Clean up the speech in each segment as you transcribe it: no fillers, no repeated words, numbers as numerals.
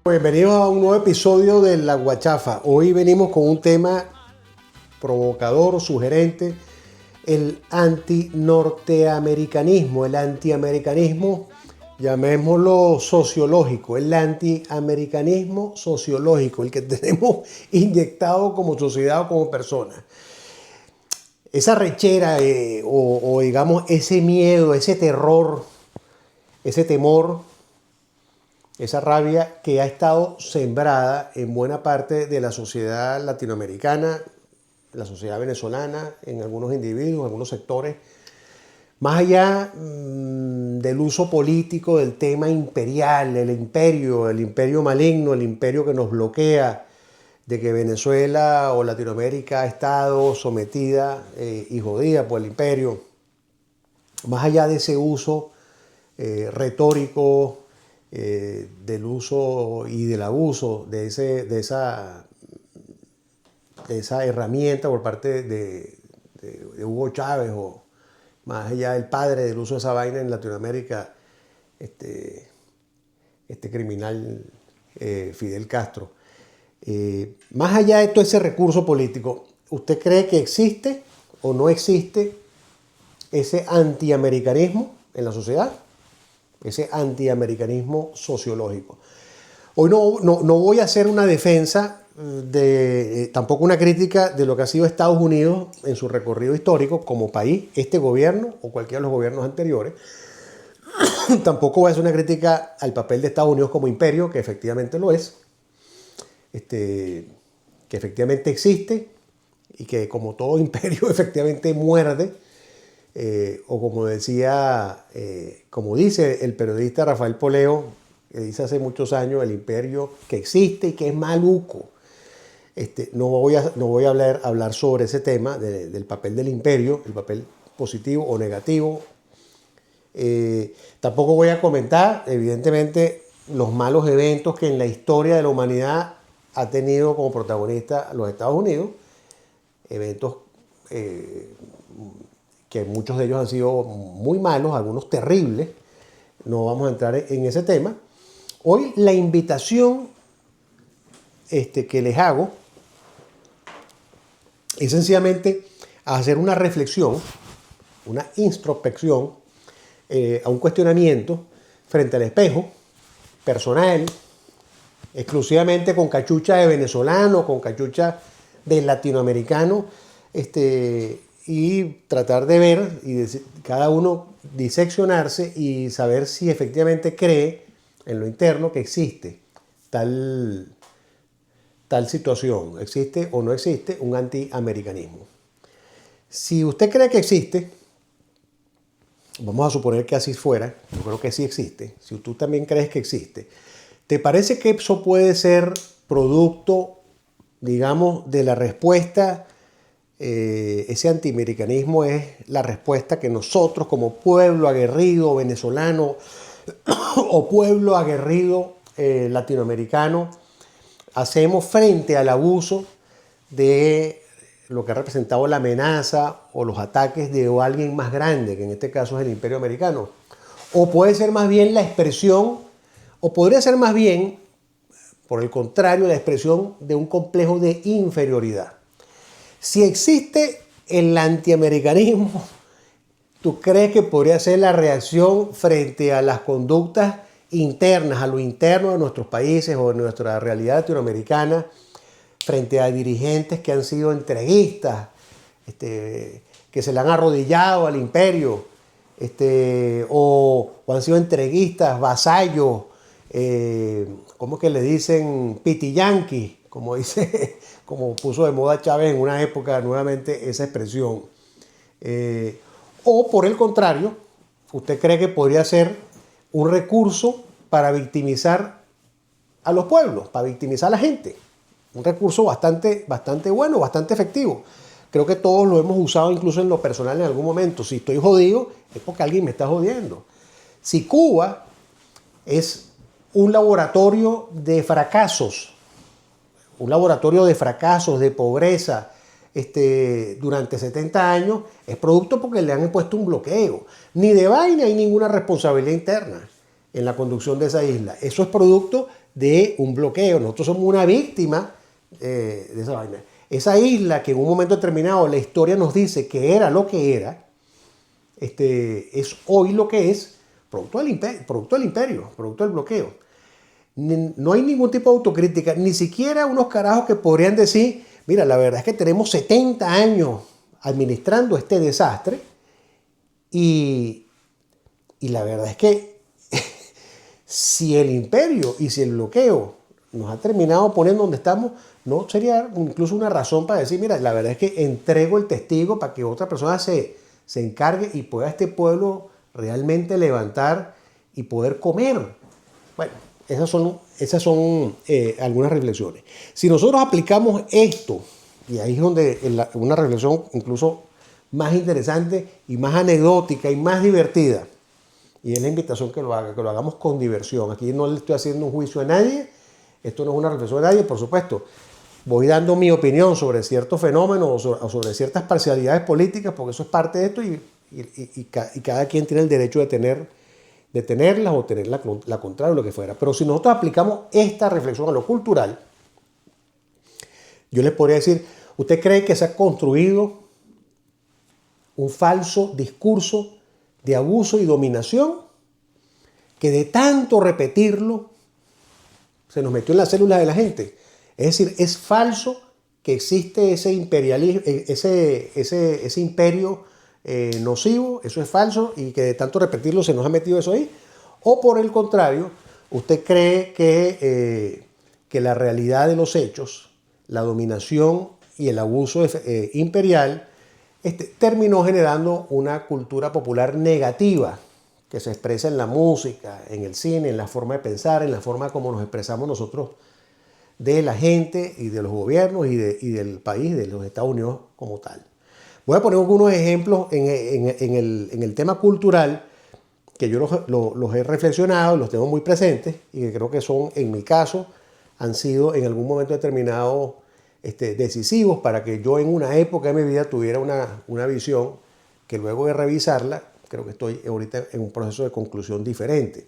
Bienvenidos a un nuevo episodio de La Guachafa. Hoy venimos con un tema provocador, sugerente, el antinorteamericanismo, el antiamericanismo, llamémoslo sociológico, el antiamericanismo sociológico, el que tenemos inyectado como sociedad o como persona. Esa rechera o digamos ese miedo, ese terror, ese temor, esa rabia que ha estado sembrada en buena parte de la sociedad latinoamericana, la sociedad venezolana, en algunos individuos, en algunos sectores, más allá del uso político del tema imperial, el imperio maligno, el imperio que nos bloquea, de que Venezuela o Latinoamérica ha estado sometida y jodida por el imperio, más allá de ese uso retórico, del uso y del abuso de esa herramienta por parte de Hugo Chávez, o más allá del padre del uso de esa vaina en Latinoamérica, este criminal Fidel Castro. Más allá de todo ese recurso político, ¿usted cree que existe o no existe ese antiamericanismo en la sociedad? Ese antiamericanismo sociológico. Hoy no voy a hacer una defensa, tampoco una crítica de lo que ha sido Estados Unidos en su recorrido histórico como país, este gobierno o cualquiera de los gobiernos anteriores. Tampoco voy a hacer una crítica al papel de Estados Unidos como imperio, que efectivamente lo es, que efectivamente existe y que como todo imperio efectivamente muerde. O como decía, como dice el periodista Rafael Poleo, que dice hace muchos años, el imperio que existe y que es maluco. No voy a hablar sobre ese tema del papel del imperio, el papel positivo o negativo. Tampoco voy a comentar, evidentemente, los malos eventos que en la historia de la humanidad ha tenido como protagonista los Estados Unidos, eventos que muchos de ellos han sido muy malos, algunos terribles. No vamos a entrar en ese tema. Hoy la invitación que les hago es sencillamente a hacer una reflexión, una introspección, a un cuestionamiento frente al espejo, personal, exclusivamente con cachucha de venezolano, con cachucha de latinoamericano, y tratar de ver y cada uno diseccionarse y saber si efectivamente cree en lo interno que existe tal situación, existe o no existe un antiamericanismo. Si usted cree que existe, vamos a suponer que así fuera, yo creo que sí existe, si tú también crees que existe, ¿te parece que eso puede ser producto, digamos, de la respuesta? Ese antiamericanismo es la respuesta que nosotros como pueblo aguerrido venezolano o pueblo aguerrido latinoamericano hacemos frente al abuso de lo que ha representado la amenaza o los ataques de alguien más grande, que en este caso es el imperio americano. O puede ser más bien la expresión, o podría ser más bien, por el contrario, la expresión de un complejo de inferioridad. Si existe el antiamericanismo, ¿tú crees que podría ser la reacción frente a las conductas internas, a lo interno de nuestros países o de nuestra realidad latinoamericana, frente a dirigentes que han sido entreguistas, que se le han arrodillado al imperio, o han sido entreguistas, vasallos, ¿cómo que le dicen? Pitiyanquis, como puso de moda Chávez en una época nuevamente esa expresión. O por el contrario, ¿usted cree que podría ser un recurso para victimizar a los pueblos, para victimizar a la gente? Un recurso bastante bueno, bastante efectivo. Creo que todos lo hemos usado incluso en lo personal en algún momento. Si estoy jodido, es porque alguien me está jodiendo. Si Cuba es un laboratorio de fracasos, de pobreza, durante 70 años, es producto porque le han impuesto un bloqueo. Ni de vaina hay ninguna responsabilidad interna en la conducción de esa isla. Eso es producto de un bloqueo. Nosotros somos una víctima de esa vaina. Esa isla que en un momento determinado la historia nos dice que era lo que era, es hoy lo que es, producto del imperio, producto del bloqueo. No hay ningún tipo de autocrítica, ni siquiera unos carajos que podrían decir, mira, la verdad es que tenemos 70 años administrando este desastre y la verdad es que si el imperio y si el bloqueo nos ha terminado poniendo donde estamos, no sería incluso una razón para decir, mira, la verdad es que entrego el testigo para que otra persona se encargue y pueda este pueblo realmente levantar y poder comer. Bueno, esas son algunas reflexiones. Si nosotros aplicamos esto, y ahí es donde una reflexión incluso más interesante y más anecdótica y más divertida, y es la invitación que lo hagamos con diversión. Aquí no le estoy haciendo un juicio a nadie, esto no es una reflexión a nadie, por supuesto. Voy dando mi opinión sobre ciertos fenómenos o sobre ciertas parcialidades políticas, porque eso es parte de esto y cada quien tiene el derecho de tenerlas o tener la contraria o lo que fuera. Pero si nosotros aplicamos esta reflexión a lo cultural, yo les podría decir, ¿usted cree que se ha construido un falso discurso de abuso y dominación que de tanto repetirlo se nos metió en las células de la gente? Es decir, es falso que existe ese imperialismo, ese imperio nocivo, eso es falso y que de tanto repetirlo se nos ha metido eso ahí. O por el contrario, usted cree que la realidad de los hechos, la dominación y el abuso imperial terminó generando una cultura popular negativa que se expresa en la música, en el cine, en la forma de pensar, en la forma como nos expresamos nosotros de la gente y de los gobiernos y del país, de los Estados Unidos como tal. Voy a poner algunos ejemplos en el tema cultural que yo los he reflexionado, los tengo muy presentes y que creo que son, en mi caso, han sido en algún momento determinado decisivos para que yo en una época de mi vida tuviera una visión que luego de revisarla, creo que estoy ahorita en un proceso de conclusión diferente.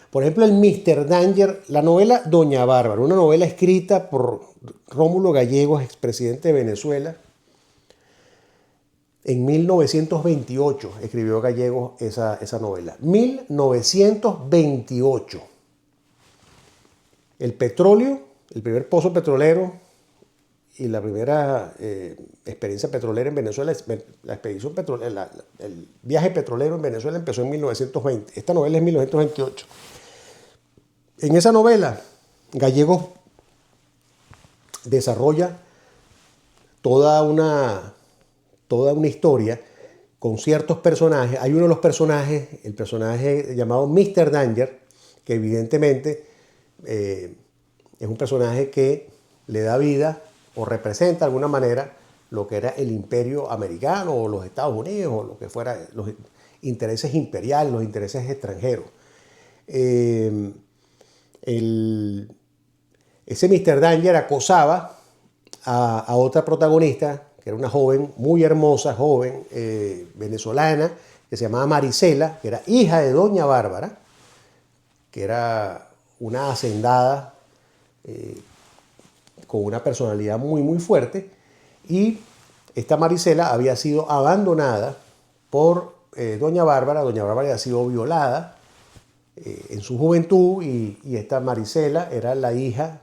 Por ejemplo, el Mr. Danger, la novela Doña Bárbara, una novela escrita por Rómulo Gallegos, expresidente de Venezuela. En 1928 escribió Gallegos esa novela. 1928. El petróleo, el primer pozo petrolero y la primera experiencia petrolera en Venezuela, la expedición petrolera, el viaje petrolero en Venezuela empezó en 1920. Esta novela es 1928. En esa novela, Gallegos desarrolla toda una historia con ciertos personajes. Hay uno de los personajes, el personaje llamado Mr. Danger, que evidentemente es un personaje que le da vida o representa de alguna manera lo que era el imperio americano o los Estados Unidos o lo que fuera, los intereses imperiales, los intereses extranjeros. Ese Mr. Danger acosaba a otra protagonista, que era una joven, muy hermosa, joven venezolana, que se llamaba Marisela, que era hija de Doña Bárbara, que era una hacendada con una personalidad muy, muy fuerte. Y esta Marisela había sido abandonada por Doña Bárbara. Doña Bárbara había sido violada en su juventud y esta Marisela era la hija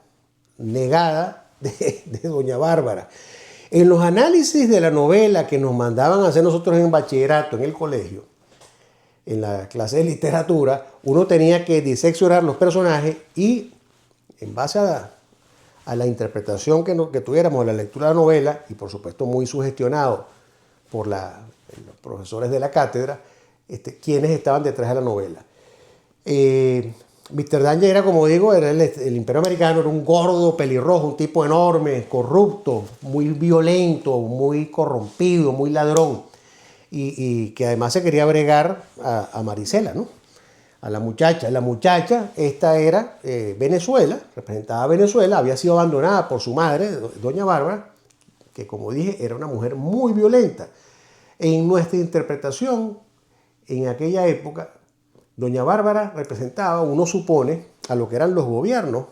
negada de Doña Bárbara. En los análisis de la novela que nos mandaban a hacer nosotros en bachillerato, en el colegio, en la clase de literatura, uno tenía que diseccionar los personajes y en base a la interpretación que tuviéramos de la lectura de la novela, y por supuesto muy sugestionado por los profesores de la cátedra, quienes estaban detrás de la novela. Mr. Danger era, como digo, era el imperio americano, era un gordo, pelirrojo, un tipo enorme, corrupto, muy violento, muy corrompido, muy ladrón, y que además se quería bregar a Marisela, ¿no? A la muchacha. La muchacha, esta era Venezuela, representaba a Venezuela, había sido abandonada por su madre, Doña Bárbara, que como dije, era una mujer muy violenta. En nuestra interpretación, en aquella época, Doña Bárbara representaba, uno supone, a lo que eran los gobiernos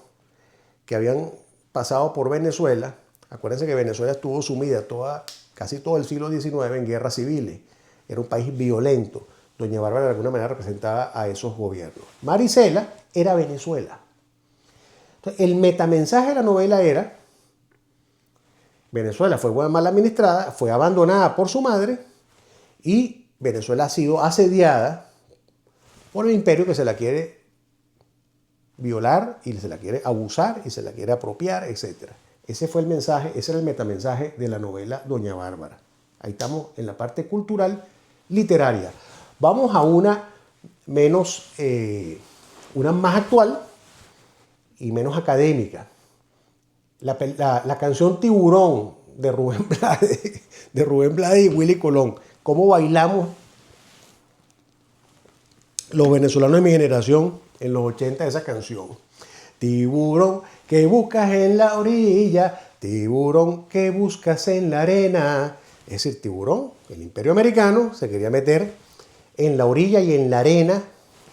que habían pasado por Venezuela. Acuérdense que Venezuela estuvo sumida casi todo el siglo XIX en guerras civiles. Era un país violento. Doña Bárbara de alguna manera representaba a esos gobiernos. Marisela era Venezuela. Entonces, el metamensaje de la novela era: Venezuela fue mal administrada, fue abandonada por su madre y Venezuela ha sido asediada por el imperio que se la quiere violar y se la quiere abusar y se la quiere apropiar, etc. Ese fue el mensaje, ese era el metamensaje de la novela Doña Bárbara. Ahí estamos en la parte cultural, literaria. Vamos a una más actual y menos académica. La canción Tiburón de Rubén Blades y Willy Colón. ¿Cómo bailamos los venezolanos de mi generación en los 80 esa canción? Tiburón que buscas en la orilla, tiburón que buscas en la arena. Es decir, tiburón, el imperio americano se quería meter en la orilla y en la arena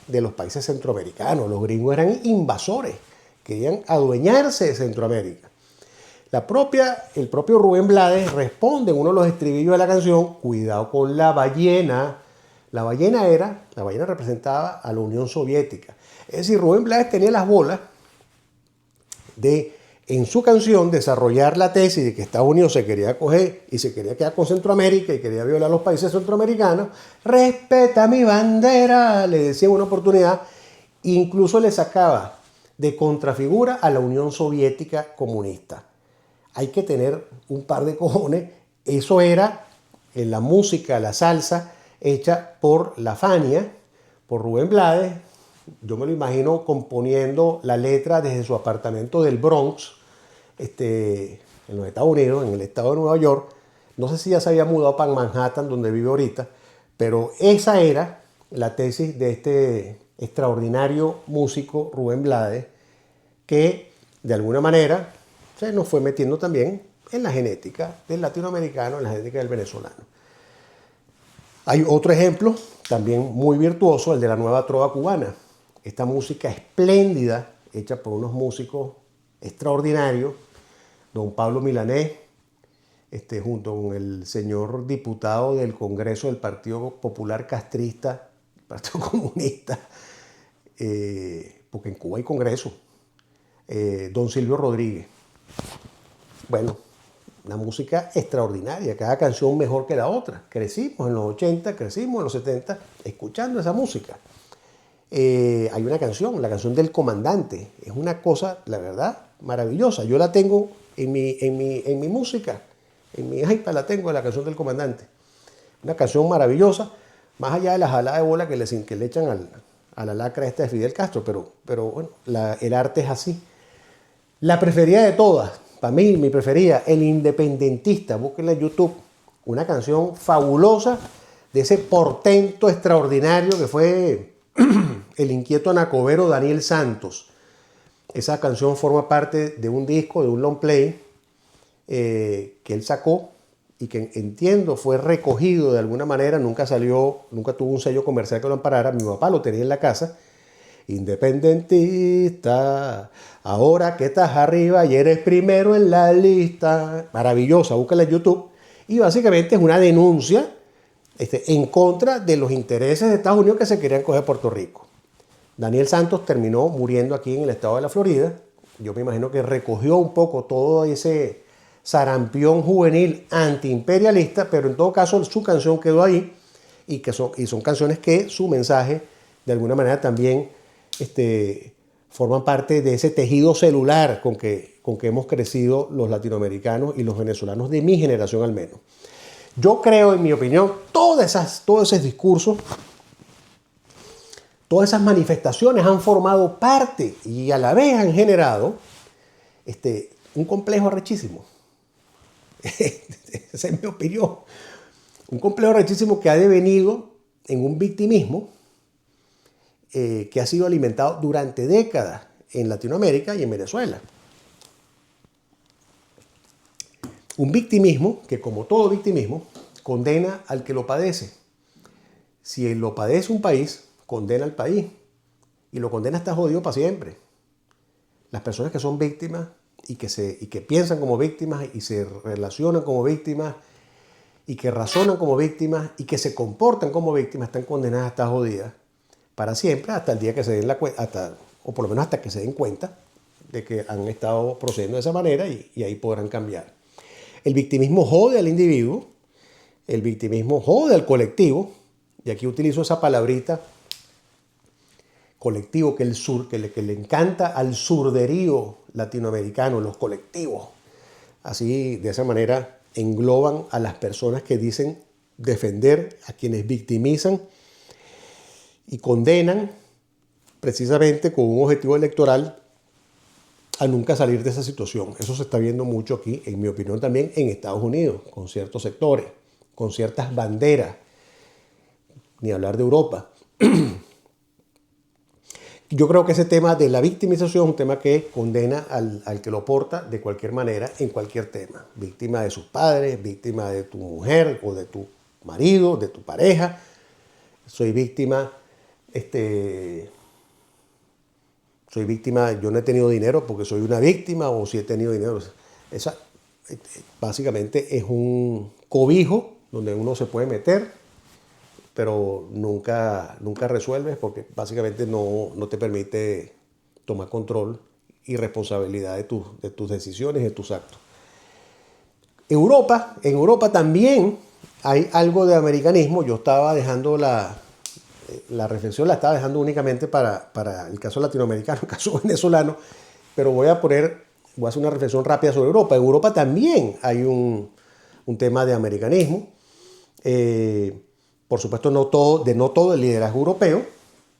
de los países centroamericanos. Los gringos eran invasores, querían adueñarse de Centroamérica. El propio Rubén Blades responde en uno de los estribillos de la canción: cuidado con la ballena. La ballena representaba a la Unión Soviética. Es decir, Rubén Blades tenía las bolas de, en su canción, desarrollar la tesis de que Estados Unidos se quería coger y se quería quedar con Centroamérica y quería violar a los países centroamericanos. Respeta mi bandera, le decía en una oportunidad. Incluso le sacaba de contrafigura a la Unión Soviética comunista. Hay que tener un par de cojones. Eso era en la música, la salsa, hecha por la Fania, por Rubén Blades. Yo me lo imagino componiendo la letra desde su apartamento del Bronx, en los Estados Unidos, en el estado de Nueva York. No sé si ya se había mudado para Manhattan, donde vive ahorita, pero esa era la tesis de este extraordinario músico Rubén Blades, que de alguna manera se nos fue metiendo también en la genética del latinoamericano, en la genética del venezolano. Hay otro ejemplo, también muy virtuoso, el de la nueva trova cubana. Esta música espléndida, hecha por unos músicos extraordinarios, don Pablo Milanés, junto con el señor diputado del Congreso del Partido Popular Castrista, Partido Comunista, porque en Cuba hay Congreso, don Silvio Rodríguez. Bueno, una música extraordinaria, cada canción mejor que la otra. Crecimos en los 80, crecimos en los 70 escuchando esa música. Hay una canción, la canción del Comandante. Es una cosa, la verdad, maravillosa. Yo la tengo en mi música, en mi iPad la tengo, la canción del Comandante. Una canción maravillosa, más allá de la jalada de bola que le echan a la lacra esta de Fidel Castro, pero bueno, el arte es así. La preferida de todas, para mí, mi preferida, El Independentista, búsquenla en YouTube. Una canción fabulosa de ese portento extraordinario que fue el inquieto anacobero Daniel Santos. Esa canción forma parte de un disco, de un long play que él sacó y que entiendo fue recogido de alguna manera, nunca tuvo un sello comercial que lo amparara. Mi papá lo tenía en la casa. Independentista, ahora que estás arriba y eres primero en la lista. Maravillosa, búscala en YouTube. Y básicamente es una denuncia en contra de los intereses de Estados Unidos que se querían coger Puerto Rico. Daniel Santos terminó muriendo aquí en el estado de la Florida. Yo me imagino que recogió un poco todo ese sarampión juvenil antiimperialista, pero en todo caso su canción quedó ahí y son canciones que su mensaje de alguna manera también forman parte de ese tejido celular con que hemos crecido los latinoamericanos y los venezolanos de mi generación al menos. Yo creo, en mi opinión, todos esos discursos, todas esas manifestaciones han formado parte y a la vez han generado un complejo arrechísimo. Esa es mi opinión. Un complejo arrechísimo que ha devenido en un victimismo que ha sido alimentado durante décadas en Latinoamérica y en Venezuela. Un victimismo que, como todo victimismo, condena al que lo padece. Si lo padece un país, condena al país. Y lo condena hasta jodido para siempre. las personas que son víctimas y que piensan como víctimas y se relacionan como víctimas y que razonan como víctimas y que se comportan como víctimas están condenadas a estar jodidas para siempre, hasta el día que se den o por lo menos hasta que se den cuenta de que han estado procediendo de esa manera y ahí podrán cambiar. El victimismo jode al individuo, el victimismo jode al colectivo, y aquí utilizo esa palabrita colectivo que le encanta al surderío latinoamericano, los colectivos. Así, de esa manera, engloban a las personas que dicen defender a quienes victimizan y condenan precisamente con un objetivo electoral a nunca salir de esa situación. Eso se está viendo mucho aquí, en mi opinión también en Estados Unidos, con ciertos sectores, con ciertas banderas, ni hablar de Europa. Yo creo que ese tema de la victimización es un tema que condena al que lo porta de cualquier manera, en cualquier tema. Víctima de sus padres, víctima de tu mujer o de tu marido, de tu pareja. Soy víctima, yo no he tenido dinero porque soy una víctima, o si he tenido dinero. Esa básicamente es un cobijo donde uno se puede meter, pero nunca resuelves porque básicamente no te permite tomar control y responsabilidad de tus decisiones y de tus actos. En Europa también hay algo de americanismo. Yo estaba dejando la reflexión, la estaba dejando únicamente para el caso latinoamericano, el caso venezolano, pero voy a hacer una reflexión rápida sobre Europa. En Europa también hay un tema de americanismo. Por supuesto, no todo el liderazgo europeo,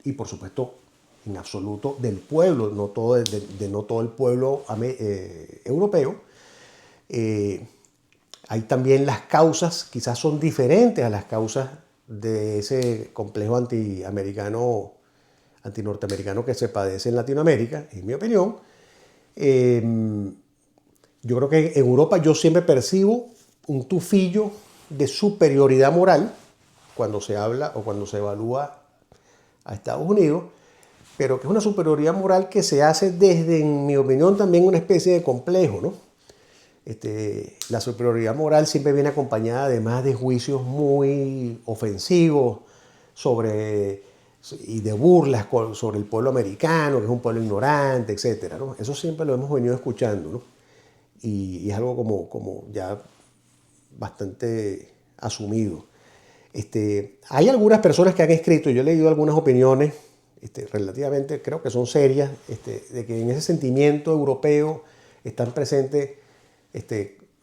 y por supuesto, en absoluto del pueblo, no todo el pueblo europeo. Hay también las causas, quizás son diferentes a las causas de ese complejo antinorteamericano que se padece en Latinoamérica, en mi opinión. Yo creo que en Europa yo siempre percibo un tufillo de superioridad moral cuando se habla o cuando se evalúa a Estados Unidos, pero que es una superioridad moral que se hace desde, en mi opinión, también una especie de complejo, ¿no? La superioridad moral siempre viene acompañada además de juicios muy ofensivos y de burlas sobre el pueblo americano, que es un pueblo ignorante, etc., ¿no? Eso siempre lo hemos venido escuchando, ¿no? Y es algo como ya bastante asumido. Hay algunas personas que han escrito, yo he leído algunas opiniones relativamente, creo que son serias, de que en ese sentimiento europeo están presentes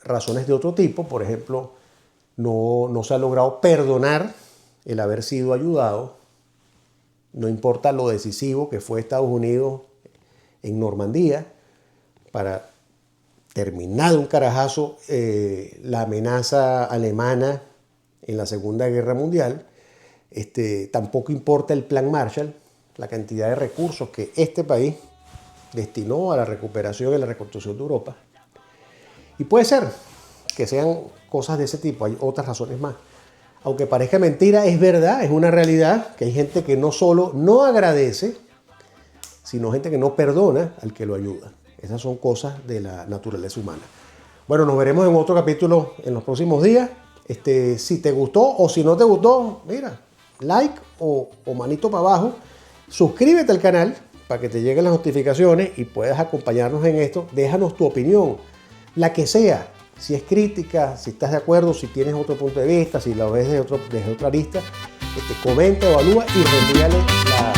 razones de otro tipo. Por ejemplo, no se ha logrado perdonar el haber sido ayudado, no importa lo decisivo que fue Estados Unidos en Normandía para terminar de un carajazo la amenaza alemana en la Segunda Guerra Mundial. Tampoco importa el Plan Marshall, la cantidad de recursos que este país destinó a la recuperación y la reconstrucción de Europa. Y puede ser que sean cosas de ese tipo, hay otras razones más. Aunque parezca mentira, es verdad, es una realidad que hay gente que no solo no agradece, sino gente que no perdona al que lo ayuda. Esas son cosas de la naturaleza humana. Bueno, nos veremos en otro capítulo en los próximos días. Si te gustó o si no te gustó, mira, like o manito para abajo. Suscríbete al canal para que te lleguen las notificaciones y puedas acompañarnos en esto. Déjanos tu opinión, la que sea. Si es crítica, si estás de acuerdo, si tienes otro punto de vista, si la ves desde otra arista, comenta, evalúa y reenvíale la